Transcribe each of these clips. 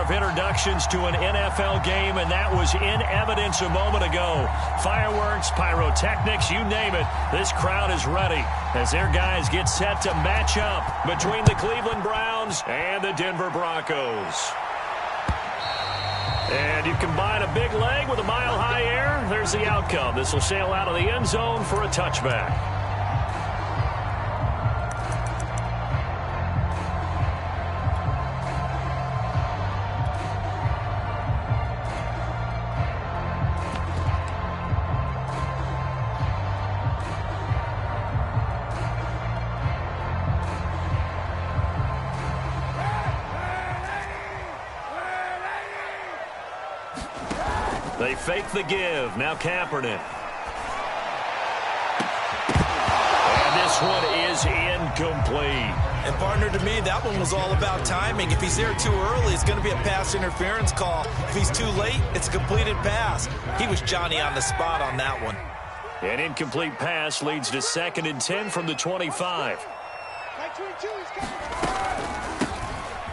of introductions to an NFL game, and that was in evidence a moment ago. Fireworks, pyrotechnics, you name it. This crowd is ready as their guys get set to match up between the Cleveland Browns and the Denver Broncos. And you combine a big leg with a mile-high air, there's the outcome. This will sail out of the end zone for a touchback. They fake the give. Now Kaepernick. And this one is incomplete. And partner, to me, that one was all about timing. If he's there too early, it's going to be a pass interference call. If he's too late, it's a completed pass. He was Johnny on the spot on that one. An incomplete pass leads to 2nd and 10 from the 25.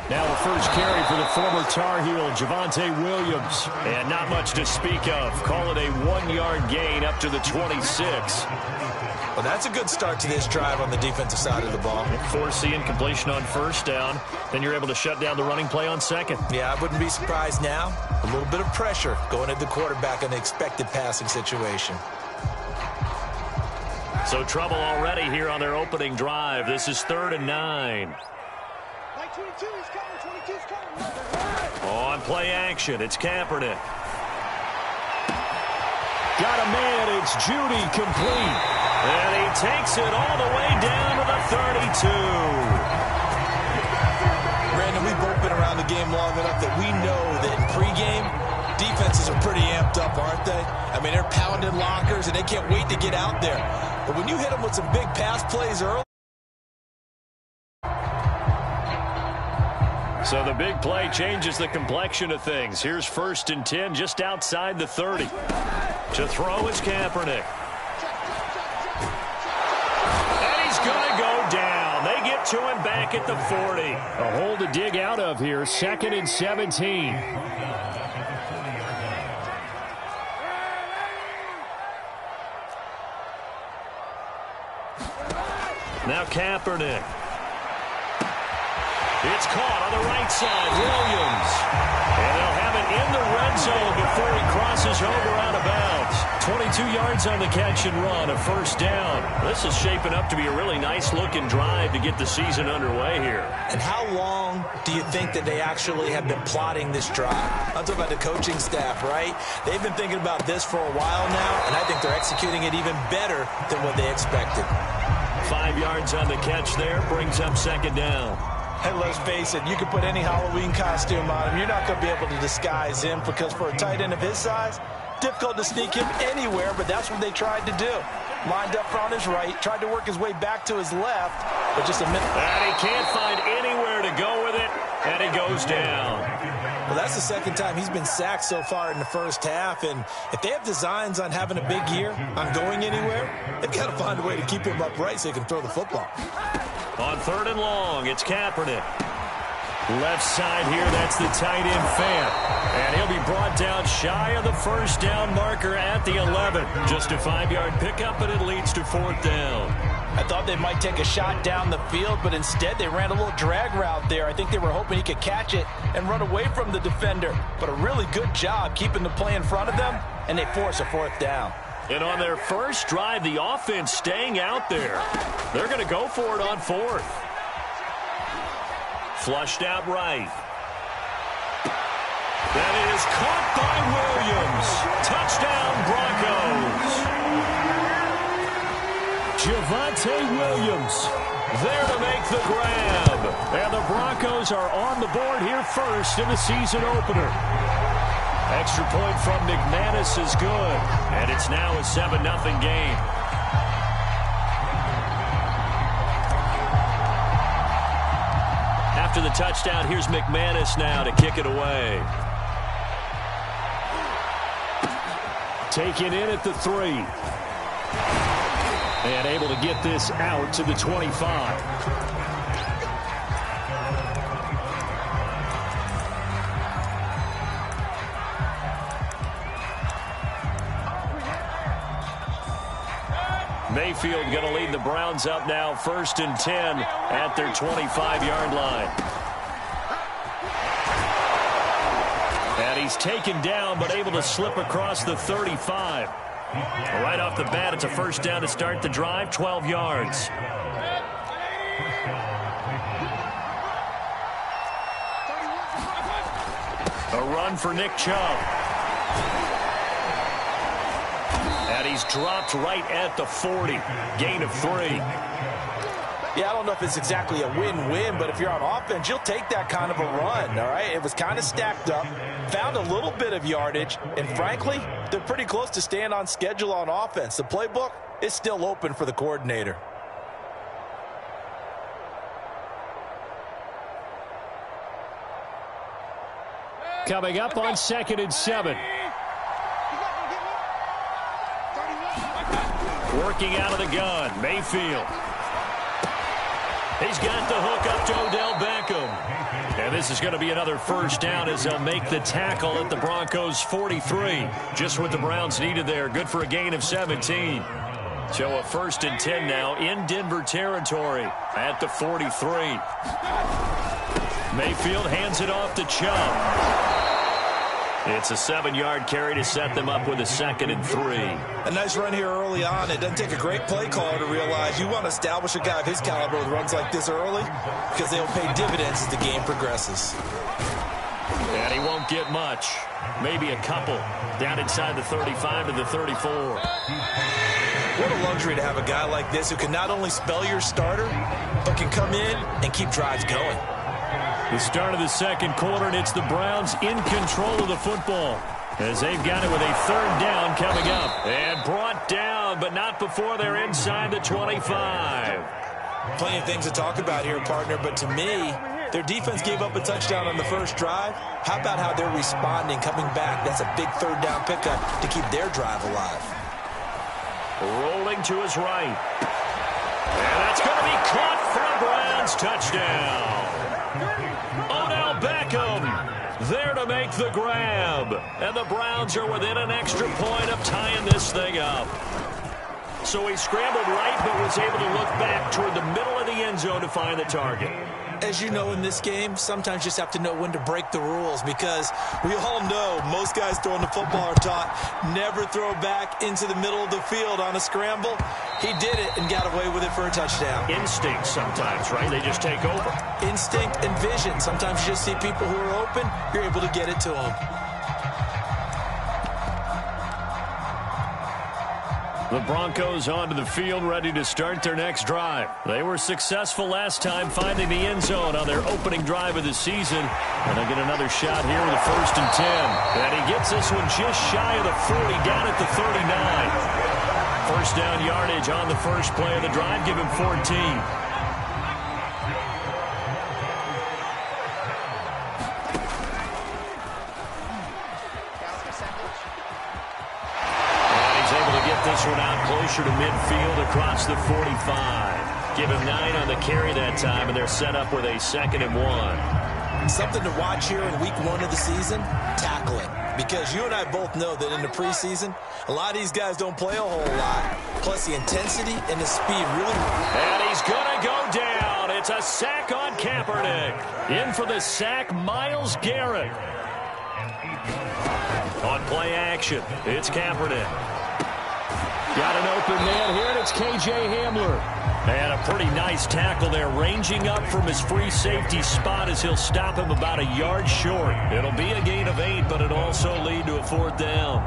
Now a first carry for the former Tar Heel, Javonte Williams. And not much to speak of. Call it a 1-yard gain up to the 26. Well, that's a good start to this drive on the defensive side of the ball. Force the incompletion on first down. Then you're able to shut down the running play on second. Yeah, I wouldn't be surprised now. A little bit of pressure going at the quarterback in the expected passing situation. So trouble already here on their opening drive. This is 3rd and 9. On play action, it's Kaepernick. Got a man, it's Judy, complete. And he takes it all the way down to the 32. Brandon, we've both been around the game long enough that we know that in pregame, defenses are pretty amped up, aren't they? I mean, they're pounding lockers, and they can't wait to get out there. But when you hit them with some big pass plays early, so the big play changes the complexion of things. Here's 1st and 10 just outside the 30. To throw is Kaepernick. And he's going to go down. They get to him back at the 40. A hole to dig out of here. 2nd and 17. Now Kaepernick. It's caught on the right side. Williams. And they'll have it in the red zone before he crosses over out of bounds. 22 yards on the catch and run, a first down. This is shaping up to be a really nice-looking drive to get the season underway here. And how long do you think that they actually have been plotting this drive? I'm talking about the coaching staff, right? They've been thinking about this for a while now, and I think they're executing it even better than what they expected. 5 yards on the catch there, brings up 2nd down. Hey, let's face it, you can put any Halloween costume on him. You're not going to be able to disguise him because for a tight end of his size, difficult to sneak him anywhere, but that's what they tried to do. Lined up on his right, tried to work his way back to his left, but just a minute. And he can't find anywhere to go with it, and he goes down. Well, that's the 2nd time he's been sacked so far in the first half, and if they have designs on having a big year, on going anywhere, they've got to find a way to keep him upright so he can throw the football. On 3rd and long, it's Kaepernick. Left side here, that's the tight end Fant. And he'll be brought down shy of the first down marker at the 11. Just a 5-yard pickup, and it leads to 4th down. I thought they might take a shot down the field, but instead they ran a little drag route there. I think they were hoping he could catch it and run away from the defender. But a really good job keeping the play in front of them, and they force a 4th down. And on their first drive, the offense staying out there. They're going to go for it on 4th. Flushed out right. That is caught by Williams. Touchdown, Broncos. Javonte Williams there to make the grab. And the Broncos are on the board here first in the season opener. Extra point from McManus is good. And it's now a 7-0 game. After the touchdown, here's McManus now to kick it away. Taken in at the 3. And able to get this out to the 25. Mayfield going to lead the Browns up now, 1st and 10 at their 25-yard line. And he's taken down, but able to slip across the 35. Right off the bat, it's a first down to start the drive, 12 yards. A run for Nick Chubb. And he's dropped right at the 40. Gain of 3. Yeah, I don't know if it's exactly a win-win, but if you're on offense, you'll take that kind of a run, all right? It was kind of stacked up, found a little bit of yardage, and frankly, they're pretty close to staying on schedule on offense. The playbook is still open for the coordinator. Coming up on 2nd and 7. Working out of the gun, Mayfield. He's got the hook up to Odell Beckham. And this is going to be another first down as they'll make the tackle at the Broncos' 43. Just what the Browns needed there. Good for a gain of 17. So a 1st and 10 now in Denver territory at the 43. Mayfield hands it off to Chubb. It's a 7-yard carry to set them up with a 2nd and 3. A nice run here early on. It doesn't take a great play caller to realize you want to establish a guy of his caliber with runs like this early because they'll pay dividends as the game progresses. And he won't get much. Maybe a couple. Down inside the 35 to the 34. What a luxury to have a guy like this who can not only spell your starter, but can come in and keep drives going. The start of the 2nd quarter, and it's the Browns in control of the football as they've got it with a 3rd down coming up. And brought down, but not before they're inside the 25. Plenty of things to talk about here, partner, but to me, their defense gave up a touchdown on the first drive. How about how they're responding, coming back? That's a big 3rd down pickup to keep their drive alive. Rolling to his right. And that's going to be caught for a Browns touchdown. Odell Beckham there to make the grab. And the Browns are within an extra point of tying this thing up. So he scrambled right, but was able to look back toward the middle of the end zone to find the target. As you know, in this game, sometimes you just have to know when to break the rules because we all know most guys throwing the football are taught never throw back into the middle of the field on a scramble. He did it and got away with it for a touchdown. Instinct sometimes, right? They just take over. Instinct and vision. Sometimes you just see people who are open, you're able to get it to them. The Broncos onto the field, ready to start their next drive. They were successful last time finding the end zone on their opening drive of the season. And they'll get another shot here with a 1st and 10. And he gets this one just shy of the 40, down at the 39. First down yardage on the first play of the drive, give him 14. This one out closer to midfield across the 45. Give him 9 on the carry that time, and they're set up with a 2nd and 1. Something to watch here in week 1 of the season, tackling. Because you and I both know that in the preseason, a lot of these guys don't play a whole lot. Plus the intensity and the speed really... And he's going to go down. It's a sack on Kaepernick. In for the sack, Myles Garrett. On play action, it's Kaepernick. Got an open man here, and it's K.J. Hamler. And a pretty nice tackle there, ranging up from his free safety spot as he'll stop him about a yard short. It'll be a gain of 8, but it'll also lead to a 4th down.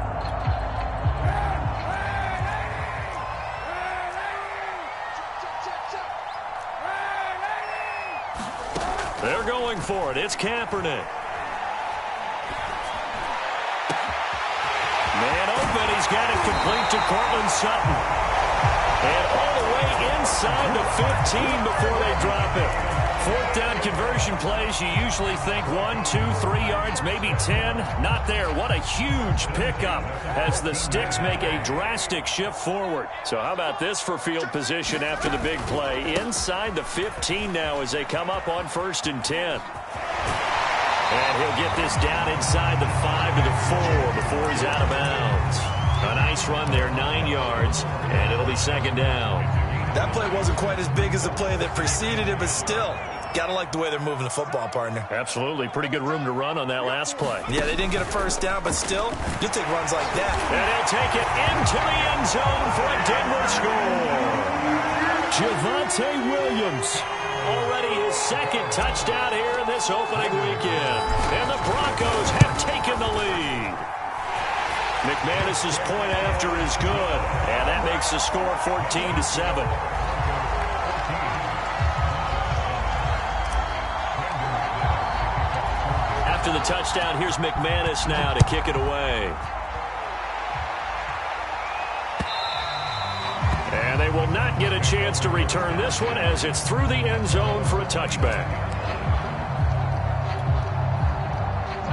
They're going for it. It's Kaepernick. Man open, he's got it complete to Cortland Sutton. And all the way inside the 15 before they drop it. 4th down conversion plays, you usually think 1, 2, 3 yards, maybe 10. Not there. What a huge pickup as the Sticks make a drastic shift forward. So how about this for field position after the big play? Inside the 15 now as they come up on 1st and 10. And he'll get this down inside the 5 to the 4 before he's out of bounds. A nice run there, 9 yards, and it'll be second down. That play wasn't quite as big as the play that preceded it, but still, gotta like the way they're moving the football, partner. Absolutely. Pretty good room to run on that last play. Yeah, they didn't get a first down, but still, you'll take runs like that. And he'll take it into the end zone for a Denver score. Javonte Williams. Already his second touchdown here in this opening weekend. And the Broncos have taken the lead. McManus's point after is good. And that makes the score 14-7. After the touchdown, here's McManus now to kick it away. And they will not get a chance to return this one as it's through the end zone for a touchback.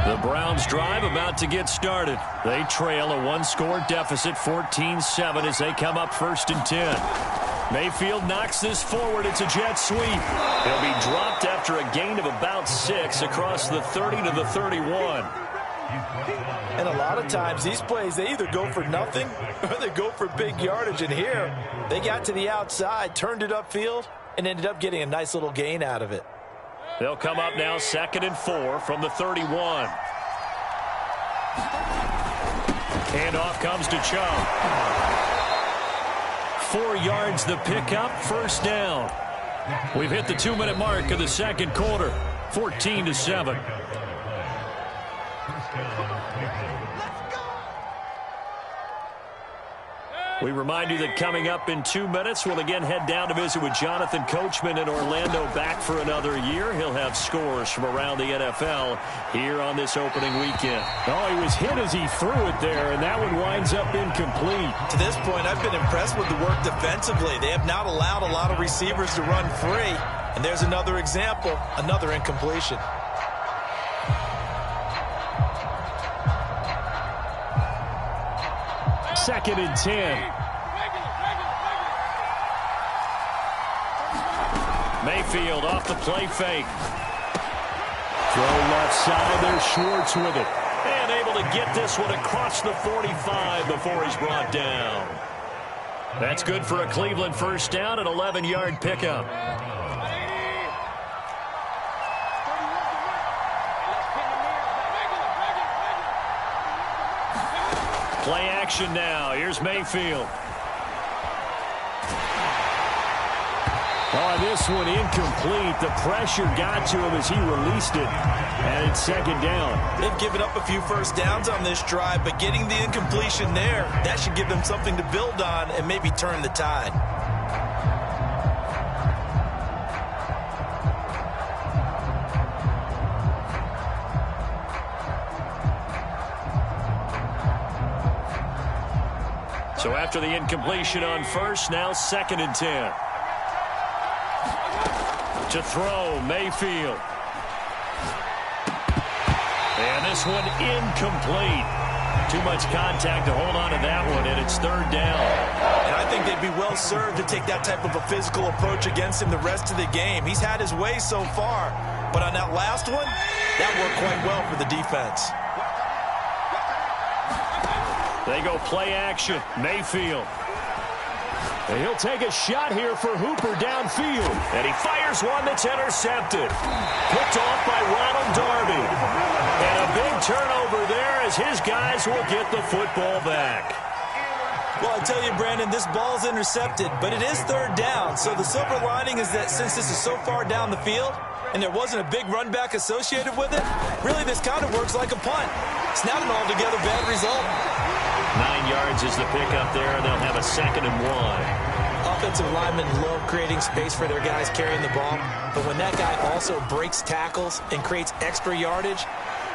The Browns drive about to get started. They trail a one-score deficit, 14-7, as they come up 1st and 10. Mayfield knocks this forward. It's a jet sweep. He'll be dropped after a gain of about 6 across the 30 to the 31. And a lot of times these plays, they either go for nothing or they go for big yardage. And here, they got to the outside, turned it upfield, and ended up getting a nice little gain out of it. They'll come up now 2nd and 4 from the 31. Handoff comes to Chubb. 4 yards the pickup, 1st down. We've hit the 2-minute mark of the second quarter, 14-7. We remind you that coming up in 2 minutes, we'll again head down to visit with Jonathan Coachman in Orlando, back for another year. He'll have scores from around the NFL here on this opening weekend. Oh, he was hit as he threw it there, and that one winds up incomplete. To this point, I've been impressed with the work defensively. They have not allowed a lot of receivers to run free. And there's another example, another incompletion. Second and 10. Mayfield off the play fake. Throw left side. There's Schwartz with it. And able to get this one across the 45 before he's brought down. That's good for a Cleveland 1st down, an 11-yard pickup. Play action now. Here's Mayfield. Oh, this one incomplete. The pressure got to him as he released it. And it's 2nd down. They've given up a few first downs on this drive, but getting the incompletion there, that should give them something to build on and maybe turn the tide. So after the incompletion on 1st, now 2nd and 10. To throw, Mayfield. And this one incomplete. Too much contact to hold on to that one, and it's 3rd down. And I think they'd be well served to take that type of a physical approach against him the rest of the game. He's had his way so far, but on that last one, that worked quite well for the defense. They go play action. Mayfield. And he'll take a shot here for Hooper downfield. And he fires one that's intercepted. Picked off by Ronald Darby. And a big turnover there as his guys will get the football back. Well, I tell you, Brandon, this ball's intercepted, but it is 3rd down. So the silver lining is that since this is so far down the field and there wasn't a big run back associated with it, really this kind of works like a punt. It's not an altogether bad result. 9 yards is the pickup there, and they'll have a 2nd and 1. Offensive linemen love creating space for their guys carrying the ball, but when that guy also breaks tackles and creates extra yardage,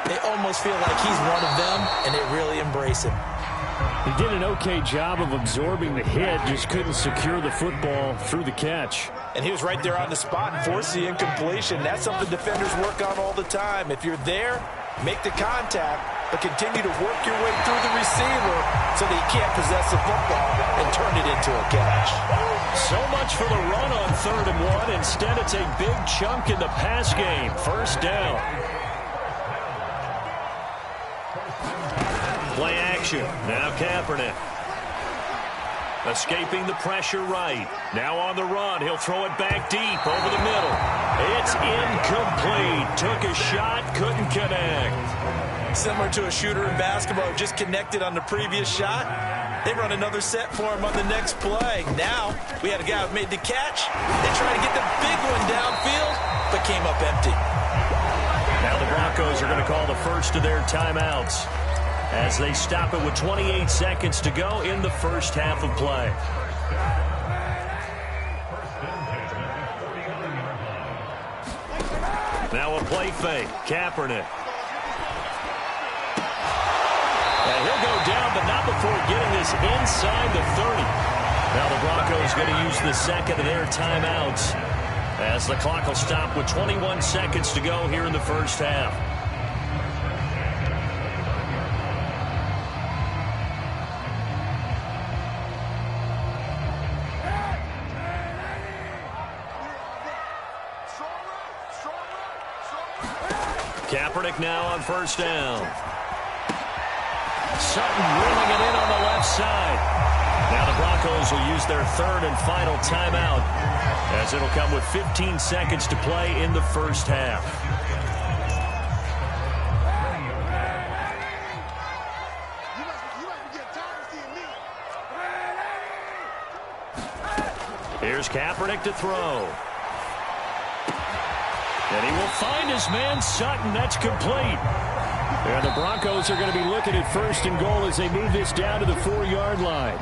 they almost feel like he's one of them, and they really embrace him. He did an okay job of absorbing the hit, just couldn't secure the football through the catch. And he was right there on the spot and forced the incompletion. That's something defenders work on all the time. If you're there, make the contact, but continue to work your way through the receiver so that he can't possess the football and turn it into a catch. So much for the run on 3rd and 1. Instead, it's a big chunk in the pass game. 1st down. Play action. Now Kaepernick. Escaping the pressure right. Now on the run. He'll throw it back deep over the middle. It's incomplete. Took a shot, couldn't connect. Similar to a shooter in basketball who just connected on the previous shot. They run another set for him on the next play. Now we had a guy who made the catch. They tried to get the big one downfield, but came up empty. Now the Broncos are going to call the first of their timeouts as they stop it with 28 seconds to go in the first half of play. Now a play fake. Kaepernick. And he'll go down, but not before getting this inside the 30. Now the Broncos going to use the second of their timeouts as the clock will stop with 21 seconds to go here in the first half. Kaepernick now on first down. Sutton reeling it in on the left side. Now the Broncos will use their third and final timeout as it'll come with 15 seconds to play in the first half. Here's Kaepernick to throw. And he will find his man Sutton. That's complete. And the Broncos are going to be looking at first and goal as they move this down to the 4-yard line.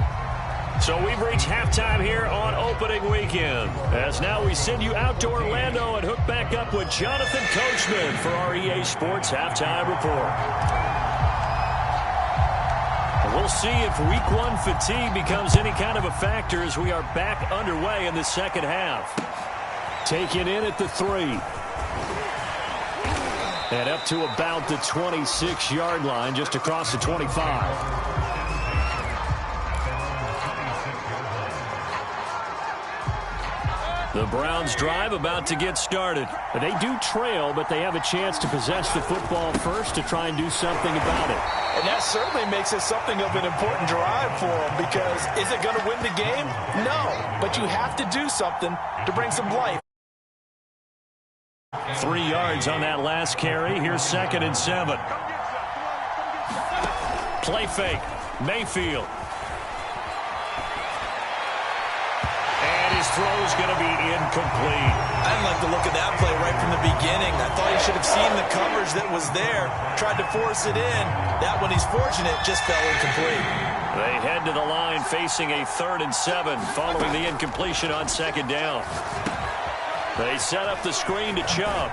So we've reached halftime here on opening weekend. As now we send you out to Orlando and hook back up with Jonathan Coachman for our EA Sports Halftime Report. And we'll see if Week 1 fatigue becomes any kind of a factor as we are back underway in the second half. Taken in at the 3. And up to about the 26-yard line, just across the 25. The Browns drive about to get started. They do trail, but they have a chance to possess the football first to try and do something about it. And that certainly makes it something of an important drive for them, because is it going to win the game? No, but you have to do something to bring some life. 3 yards on that last carry. Here's 2nd and 7. Play fake. Mayfield. And his throw is going to be incomplete. I didn't like the look of that play right from the beginning. I thought he should have seen the coverage that was there, tried to force it in. That one, he's fortunate, just fell incomplete. They head to the line facing a 3rd and 7 following the incompletion on 2nd down. They set up the screen to Chubb.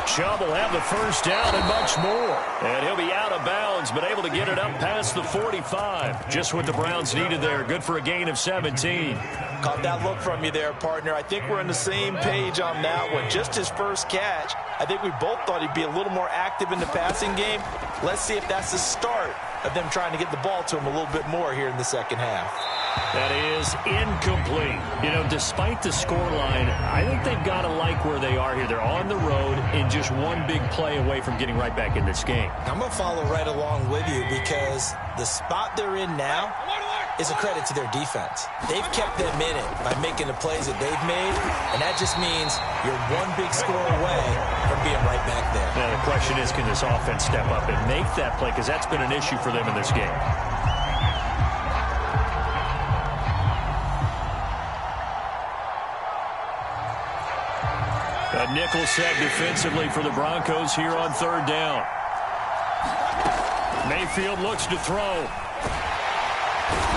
Chubb will have the first down and much more. And he'll be out of bounds, but able to get it up past the 45. Just what the Browns needed there. Good for a gain of 17. Caught that look from you there, partner. I think we're on the same page on that one. Just his first catch. I think we both thought he'd be a little more active in the passing game. Let's see if that's the start of them trying to get the ball to him a little bit more here in the second half. That is incomplete. You know, despite the scoreline, I think they've got to like where they are here. They're on the road and just one big play away from getting right back in this game. I'm going to follow right along with you, because the spot they're in now is a credit to their defense. They've kept them in it by making the plays that they've made, and that just means you're one big score away from being right back there. Now, the question is, can this offense step up and make that play? Because that's been an issue for them in this game. A nickel set defensively for the Broncos here on 3rd down. Mayfield looks to throw.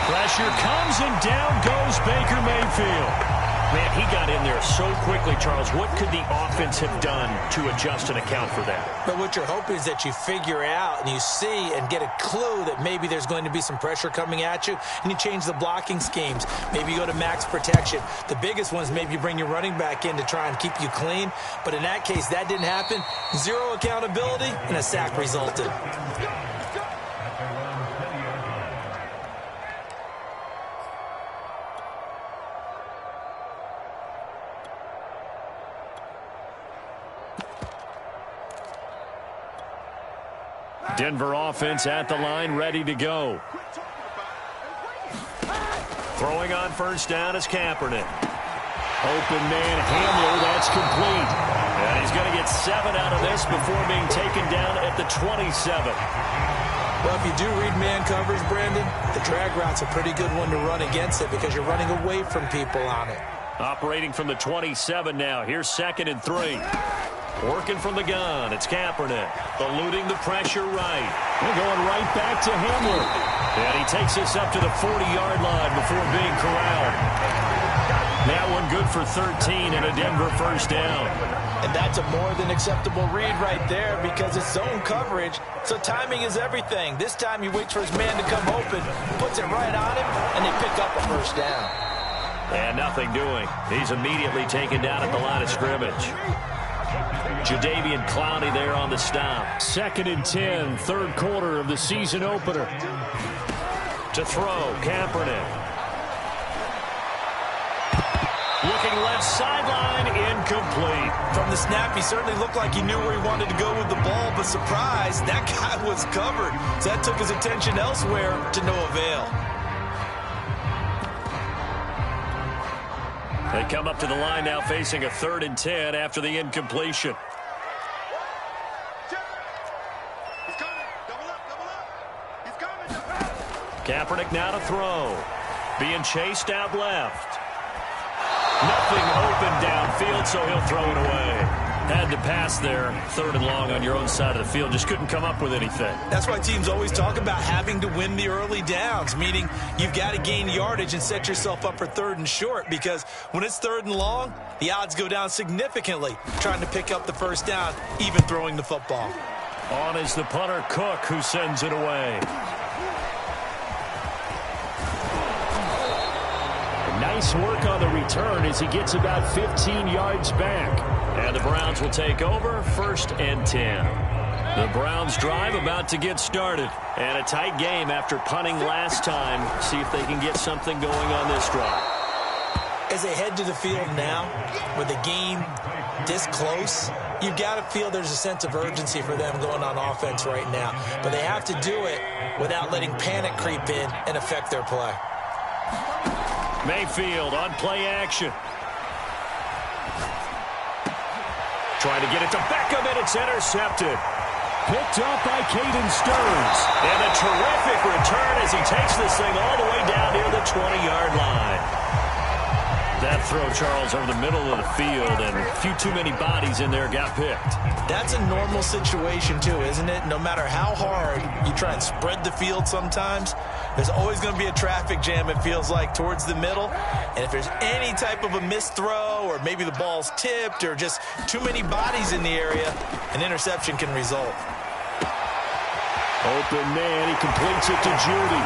Pressure comes, and down goes Baker Mayfield. Man, he got in there so quickly, Charles. What could the offense have done to adjust and account for that? But what you're hoping is that you figure out and you see and get a clue that maybe there's going to be some pressure coming at you, and you change the blocking schemes. Maybe you go to max protection. The biggest one is maybe you bring your running back in to try and keep you clean. But in that case, that didn't happen. Zero accountability, and a sack resulted. Denver offense at the line, ready to go. Throwing on first down is Kaepernick. Open man Hamler, that's complete. And he's going to get 7 out of this before being taken down at the 27. Well, if you do read man coverage, Brandon, the drag route's a pretty good one to run against it because you're running away from people on it. Operating from the 27 now. Here's 2nd and 3. Working from the gun, it's Kaepernick. Eluding the pressure right. We're going right back to Hamler. And he takes us up to the 40-yard line before being corralled. That one good for 13 and a Denver first down. And that's a more than acceptable read right there because it's zone coverage, so timing is everything. This time he waits for his man to come open, puts it right on him, and they pick up a first down. And nothing doing. He's immediately taken down at the line of scrimmage. Jadeveon Clowney there on the stop. 2nd and 10, third quarter of the season opener. To throw, Kaepernick. Looking left sideline, incomplete. From the snap, he certainly looked like he knew where he wanted to go with the ball, but surprise, that guy was covered. So that took his attention elsewhere to no avail. They come up to the line now facing a 3rd and 10 after the incompletion. Kaepernick now to throw. Being chased out left. Nothing open downfield, so he'll throw it away. Had to pass there, 3rd and long on your own side of the field. Just couldn't come up with anything. That's why teams always talk about having to win the early downs, meaning you've got to gain yardage and set yourself up for 3rd and short, because when it's 3rd and long, the odds go down significantly trying to pick up the first down, even throwing the football. On is the punter, Cook, who sends it away. Nice work on the return as he gets about 15 yards back. And the Browns will take over, 1st and 10. The Browns drive about to get started. And a tight game after punting last time. See if they can get something going on this drive. As they head to the field now, with the game this close, you've got to feel there's a sense of urgency for them going on offense right now. But they have to do it without letting panic creep in and affect their play. Mayfield on play action. Trying to get it to Beckham, and it's intercepted. Picked up by Caden Stearns. And a terrific return as he takes this thing all the way down near the 20-yard line. That throw, Charles, over the middle of the field, and a few too many bodies in there got picked. That's a normal situation, too, isn't it? No matter how hard you try and spread the field sometimes, there's always going to be a traffic jam, it feels like, towards the middle. And if there's any type of a missed throw, or maybe the ball's tipped, or just too many bodies in the area, an interception can result. Open man, he completes it to Judy.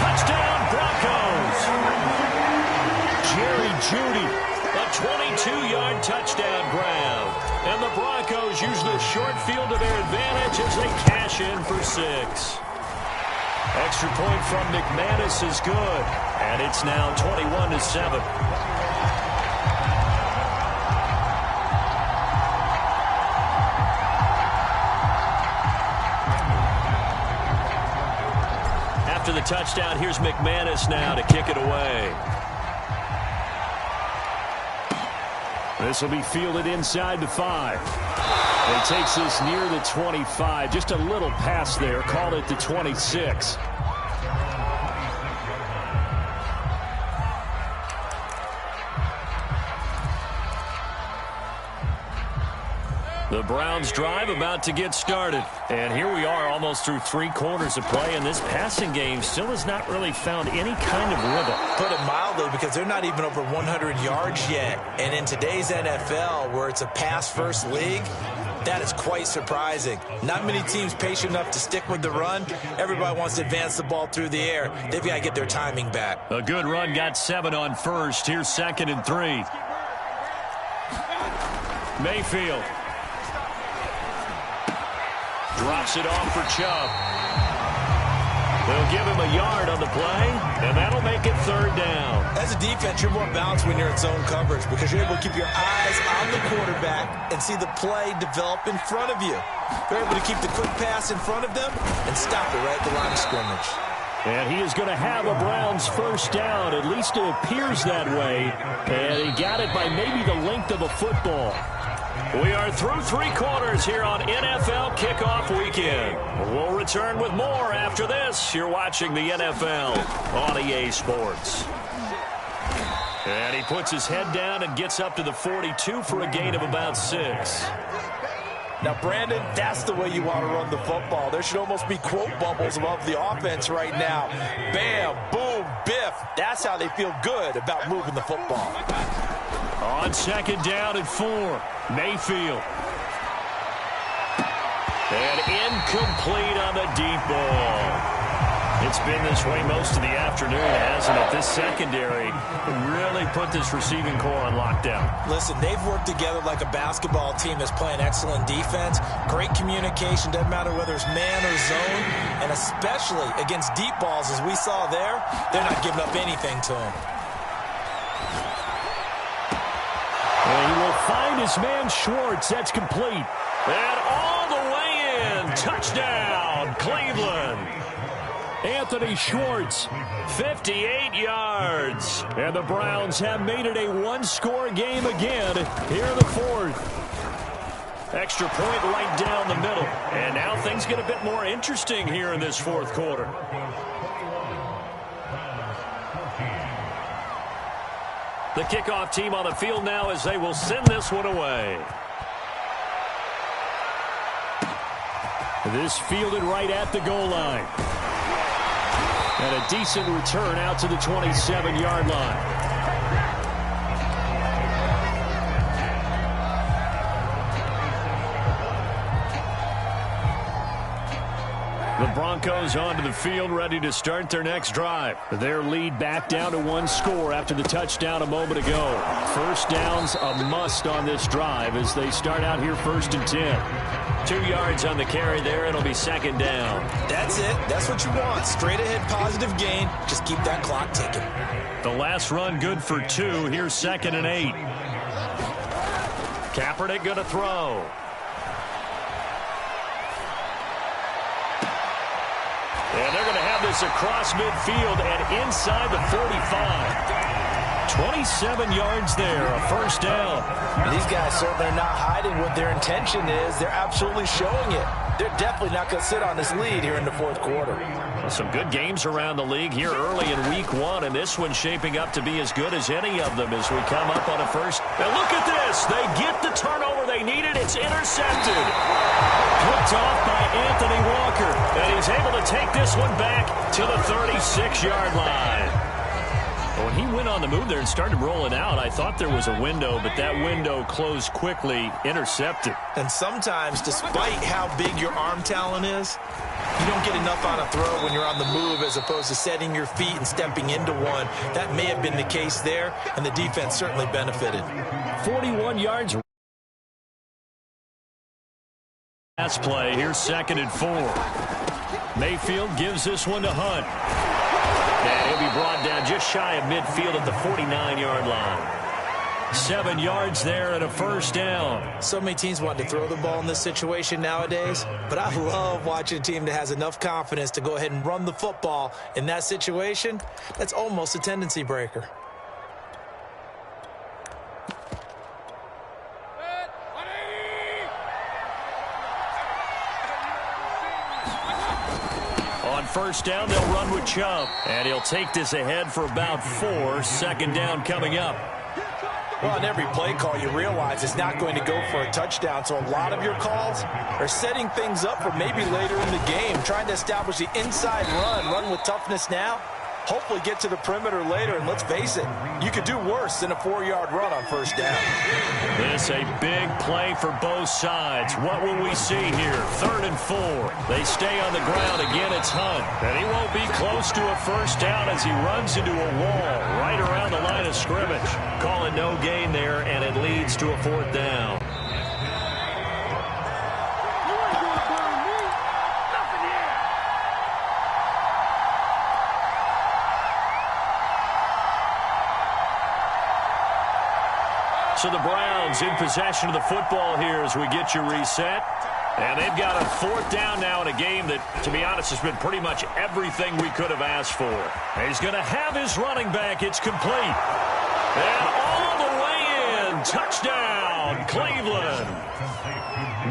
Touchdown, Broncos! Jerry Judy, a 22-yard touchdown grab. And the Broncos use the short field to their advantage as they cash in for 6. Extra point from McManus is good. And it's now 21-7. After the touchdown, here's McManus now to kick it away. This will be fielded inside the 5. It takes this near the 25. Just a little pass there. Call it the 26. The Browns drive about to get started. And here we are almost through 3 quarters of play, and this passing game still has not really found any kind of rhythm. Put it mildly, because they're not even over 100 yards yet. And in today's NFL, where it's a pass-first league, that is quite surprising. Not many teams patient enough to stick with the run. Everybody wants to advance the ball through the air. They've got to get their timing back. A good run got 7 on first. Here's 2nd and 3. Mayfield. Drops it off for Chubb. They'll give him a yard on the play, and that'll make it third down. As a defense, you're more balanced when you're in zone coverage because you're able to keep your eyes on the quarterback and see the play develop in front of you. You're able to keep the quick pass in front of them and stop it right at the line of scrimmage. And he is going to have a Browns first down. At least it appears that way. And he got it by maybe the length of a football. We are through three quarters here on NFL Kickoff Weekend. We'll return with more after this. You're watching the NFL on EA Sports. And he puts his head down and gets up to the 42 for a gain of about 6. Now, Brandon, that's the way you want to run the football. There should almost be quote bubbles above the offense right now. Bam, boom, biff. That's how they feel good about moving the football. On second down and 4, Mayfield. And incomplete on the deep ball. It's been this way most of the afternoon, hasn't it? This secondary really put this receiving core on lockdown. Listen, they've worked together like a basketball team that's playing excellent defense. Great communication, doesn't matter whether it's man or zone. And especially against deep balls, as we saw there, they're not giving up anything to them. And he will find his man Schwartz. That's complete. And all the way in. Touchdown, Cleveland. Anthony Schwartz, 58 yards. And the Browns have made it a one-score game again here in the fourth. Extra point right down the middle. And now things get a bit more interesting here in this fourth quarter. The kickoff team on the field now as they will send this one away. This fielded right at the goal line. And a decent return out to the 27-yard line. The Broncos onto the field, ready to start their next drive. Their lead back down to one score after the touchdown a moment ago. First down's a must on this drive as they start out here 1st and 10. 2 yards on the carry there. It'll be second down. That's it. That's what you want. Straight ahead positive gain. Just keep that clock ticking. The last run good for 2. Here's 2nd and 8. Kaepernick going to throw. And they're going to have this across midfield and inside the 45. 27 yards there, a first down. These guys certainly are not hiding what their intention is. They're absolutely showing it. They're definitely not going to sit on this lead here in the fourth quarter. Well, some good games around the league here early in week 1, and this one's shaping up to be as good as any of them as we come up on a first. Now look at this. They get the turnover they needed. It's intercepted. Picked off by Anthony Walker, and he's able to take this one back to the 36-yard line. When he went on the move there and started rolling out, I thought there was a window, but that window closed quickly, intercepted. And sometimes, despite how big your arm talent is, you don't get enough on a throw when you're on the move as opposed to setting your feet and stepping into one. That may have been the case there, and the defense certainly benefited. 41 yards. Last play, here's 2nd and 4. Mayfield gives this one to Hunt. And he'll be brought down just shy of midfield at the 49-yard line. 7 yards there and a first down. So many teams want to throw the ball in this situation nowadays, but I love watching a team that has enough confidence to go ahead and run the football in that situation. That's almost a tendency breaker. First down, they'll run with Chubb. And he'll take this ahead for about 4. Second down coming up. Well, on every play call, you realize it's not going to go for a touchdown. So a lot of your calls are setting things up for maybe later in the game, trying to establish the inside run with toughness now. Hopefully get to the perimeter later, and let's face it, you could do worse than a 4-yard run on first down. This a big play for both sides. What will we see here? 3rd and 4. They stay on the ground. Again, it's Hunt. And he won't be close to a first down as he runs into a wall right around the line of scrimmage. Call it no gain there, and it leads to a 4th down. So the Browns in possession of the football here as we get you reset. And they've got a 4th down now in a game that, to be honest, has been pretty much everything we could have asked for. And he's going to have his running back. It's complete. And all the way in. Touchdown, Cleveland.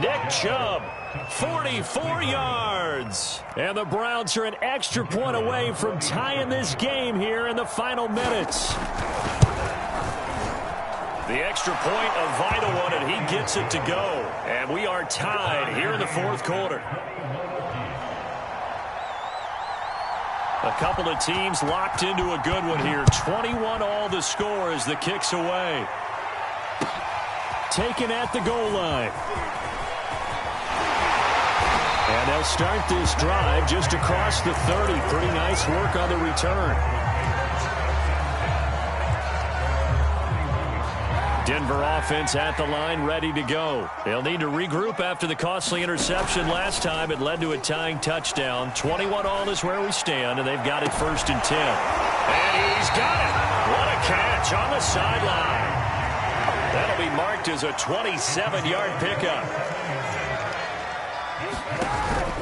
Nick Chubb, 44 yards. And the Browns are an extra point away from tying this game here in the final minutes. The extra point, a vital one, and he gets it to go. And we are tied here in the 4th quarter. A couple of teams locked into a good one here. 21 all the score as the kick's away. Taken at the goal line. And they'll start this drive just across the 30. Pretty nice work on the return. Denver offense at the line, ready to go. They'll need to regroup after the costly interception last time. It led to a tying touchdown. 21 all is where we stand, and they've got it 1st and 10. And he's got it. What a catch on the sideline. That'll be marked as a 27-yard pickup.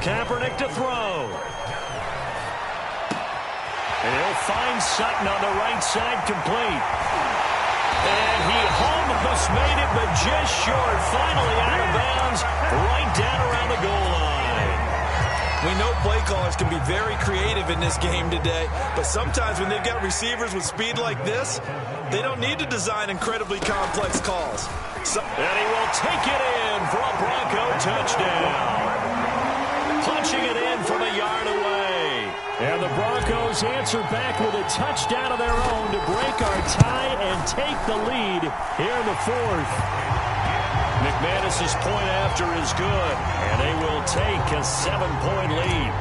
Kaepernick to throw. And he'll find Sutton on the right side, complete. And he almost made it, but just short. Finally out of bounds, right down around the goal line. We know play callers can be very creative in this game today, but sometimes when they've got receivers with speed like this, they don't need to design incredibly complex calls. And he will take it in for a Bronco touchdown. Punching it in from a yard away. And the Broncos answer back with a touchdown of their own to break our tie and take the lead here in the 4th. McManus's point after is good, and they will take a 7-point lead.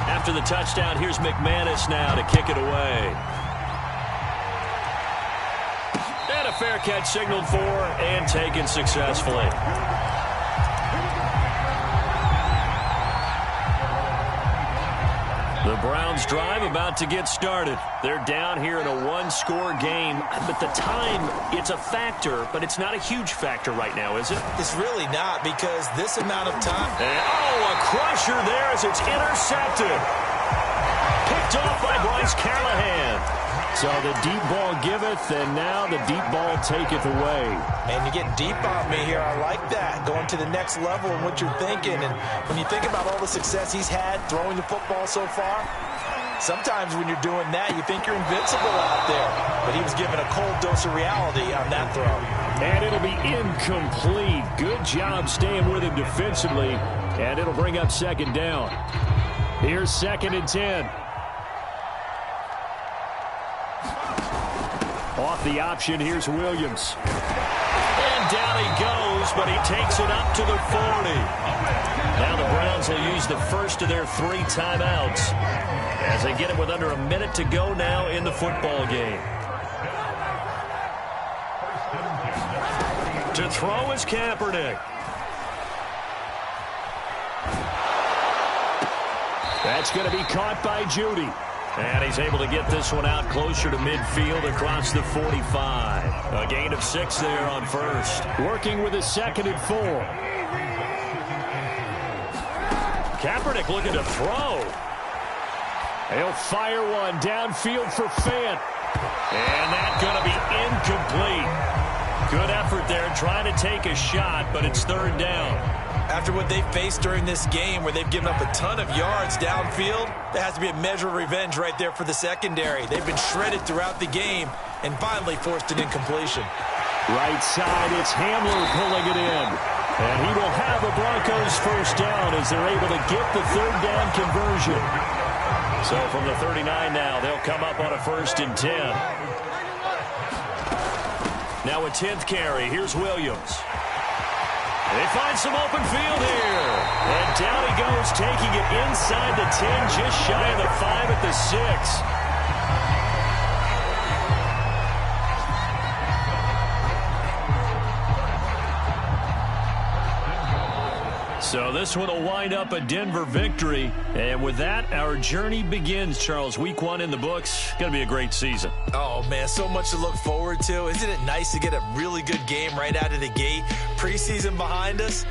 After the touchdown, here's McManus now to kick it away. And a fair catch signaled for and taken successfully. The Browns drive about to get started. They're down here in a 1-score game, but the time, it's a factor, but it's not a huge factor right now, is it? It's really not, because this amount of time... And, a crusher there as it's intercepted. Picked off by Bryce Callahan. So the deep ball giveth, and now the deep ball taketh away. And you get deep on me here. I like that. Going to the next level in what you're thinking. And when you think about all the success he's had throwing the football so far, sometimes when you're doing that, you think you're invincible out there. But he was given a cold dose of reality on that throw. And it'll be incomplete. Good job staying with him defensively. And it'll bring up 2nd down. Here's 2nd and 10. Off the option, here's Williams. And down he goes, but he takes it up to the 40. Now the Browns will use the first of their 3 timeouts as they get it with under a minute to go now in the football game. To throw is Kaepernick. That's going to be caught by Judy. And he's able to get this one out closer to midfield across the 45. A gain of 6 there on 1st. Working with a 2nd and 4. Kaepernick looking to throw. He'll fire one downfield for Fant. And that's going to be incomplete. Good effort there trying to take a shot, but it's 3rd down. After what they've faced during this game where they've given up a ton of yards downfield, there has to be a measure of revenge right there for the secondary. They've been shredded throughout the game and finally forced an incompletion. Right side, it's Hamler pulling it in. And he will have the Broncos 1st down as they're able to get the 3rd down conversion. So from the 39 now, they'll come up on a 1st and 10. Now a 10th carry. Here's Williams. They find some open field here. And down he goes, taking it inside the 10, just shy of the 5 at the 6. So this one will wind up a Denver victory. And with that, our journey begins, Charles. Week 1 in the books. Going to be a great season. Oh, man, so much to look forward to. Isn't it nice to get a really good game right out of the gate? Preseason behind us.